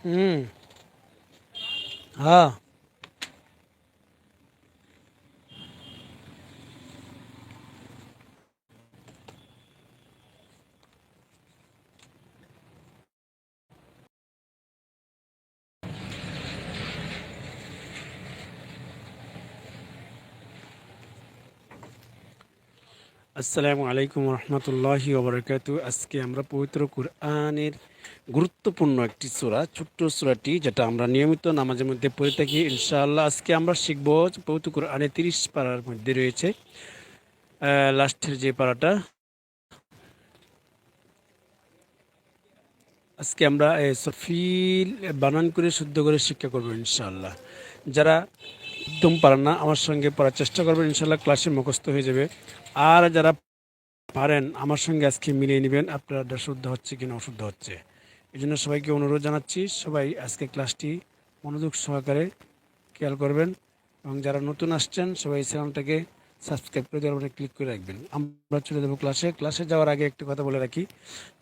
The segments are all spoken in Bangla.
হুম। হ্যাঁ। আসসালামু আলাইকুম রহমতুল্লাহি ওবরাকাতু। আজকে আমরা পবিত্র কুরআনের গুরুত্বপূর্ণ একটি সূরা, ছোট্ট সূরাটি যেটা আমরা নিয়মিত নামাজের মধ্যে পড়ে থাকি। ইনশাআল্লাহ আজকে আমরা শিখব পবিত্র কুরআনে 30 পারার মধ্যে রয়েছে লাস্টের যে পারাটা। আজকে আমরা ফিল বানান করে শুদ্ধ করে শিক্ষা করবো ইনশাআল্লাহ। যারা একদম পারেন না আমার সঙ্গে পড়ার চেষ্টা করবেন, ইনশাআল্লাহ ক্লাসে মুখস্থ হয়ে যাবে। আর যারা পারেন আমার সঙ্গে আজকে মিলিয়ে নেবেন আপনারটা শুদ্ধ হচ্ছে কিনা অশুদ্ধ হচ্ছে। এই জন্য সবাইকে অনুরোধ জানাচ্ছি, সবাই আজকে ক্লাসটি মনোযোগ সহকারে খেয়াল করবেন। এবং যারা নতুন আসছেন সবাই চ্যানেলটাকে সাবস্ক্রাইব করে দেওয়ার উপরে ক্লিক করে রাখবেন। আমরা চলে যাবো ক্লাসে যাওয়ার আগে একটি কথা বলে রাখি,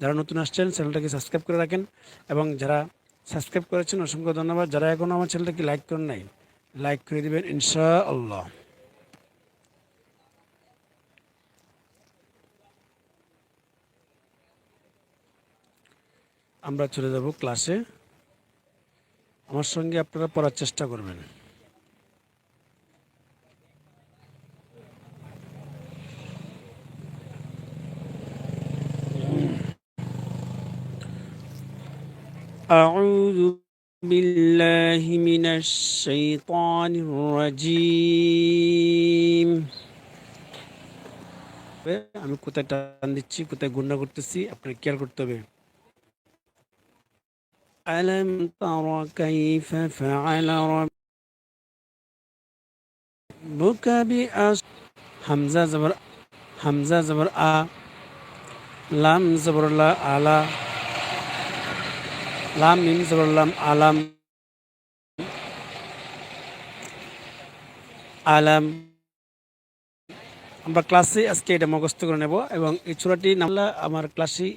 যারা নতুন আসছেন চ্যানেলটাকে সাবস্ক্রাইব করে রাখেন। এবং যারা সাবস্ক্রাইব করেছেন অসংখ্য ধন্যবাদ। যারা এখনও আমার চ্যানেলটাকে লাইক করেন নাই, লাইক করে দেবেন ইনশাআল্লাহ। আমরা চলে যাব ক্লাসে, আমার সঙ্গে আপনারা পড়ার চেষ্টা করবেন। أعوذ بالله من الشيطان الرجيم। আমি কোথায় টান দিচ্ছি, কোথায় গুণনা করতেছি আপনার খেয়াল করতে হবে। ألم تر كيف فعل ربك بأصحاب হামজা জবর হামজা জবর আ, লাম জবর লা আলা, লাম মিম জবর লাম আলাম, আলাম। আমরা ক্লাসে আজকে এটা মুখস্থ করে নেব এবং এই সূরাটি নামলা আমার ক্লাসে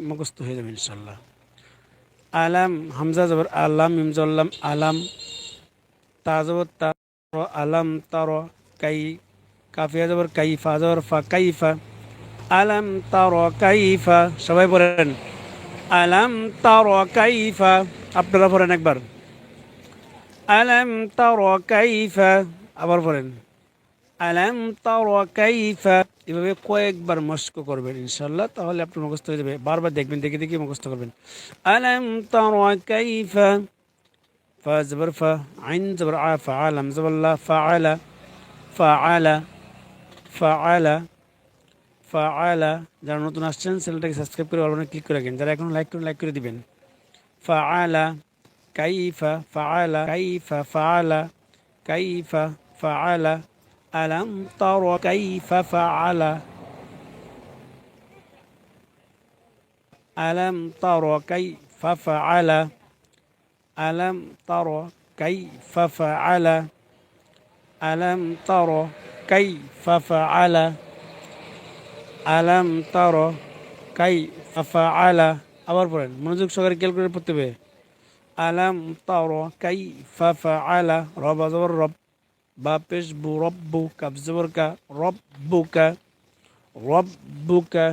মুখস্থ হয়ে যাবে ইনশাল্লাহ। আলাম হামজা জবর আলাম মিম জল্লাম আলাম, তা জবর তা, আলাম তার, কাই কাফিয়া জবর কাইফা জবর ফা কাইফা, আলাম তার কাইফা। সবাই পড়েন আলাম তার কাইফা। আপনারা পড়েন একবার আলাম তার কাইফা, আবার পড়েন আলাম তার কাইফা। এভাবে কয়েকবার মস্ক করবেন ইনশাল্লাহ, তাহলে আপনার মুখস্থ হয়ে যাবে। বারবার দেখবেন, দেখে দেখে মুখস্থ করবেন। আলাম তার কাইফা, ফা জবর ফা, আইন জবর আ, ফাআলাম জবর লা, ফাআলা ফাআলা ফাআলা ফাআলা। যারা নতুন আসছেন চ্যানেলটাকে সাবস্ক্রাইব করে অল ক্লিক করে রাখেন। যারা এখন লাইক করেন লাইক করে দিবেন। ফাআলা কাইফা, ফাআলা কাইফা, ফাআলা কাইফা, ফাআলা। আলাম তারা কাইফা ফাআলা, আলাম তারা কাইফা ফাআলা, আলাম তারা কাইফা ফাআলা, আলাম তারা কাইফা ফাআলা, আলাম তারা কাইফা ফাআলা। আবার পড়েন, মনোযোগ সহকারে খেয়াল করে পড়তে হবে। আলাম তারা কাইফা ফাআলা, রব জবর রব, বা পেশ বু, রব্বু, কাফ জবর কা, রব্বুকা রব্বুকা।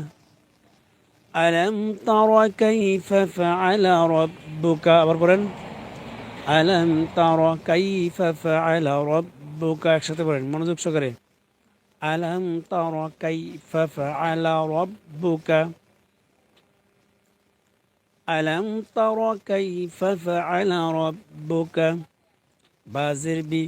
আলাম তারা কাইফা ফাআলা রব্বুকা। আবার পড়েন আলাম তারা কাইফা ফাআলা রব্বুকা। একসাথে পড়েন মনোযোগ সহকারে। আলাম তারা কাইফা ফাআলা রব্বুকা, আলাম তারা কাইফা ফাআলা রব্বুকা। বা জের বি,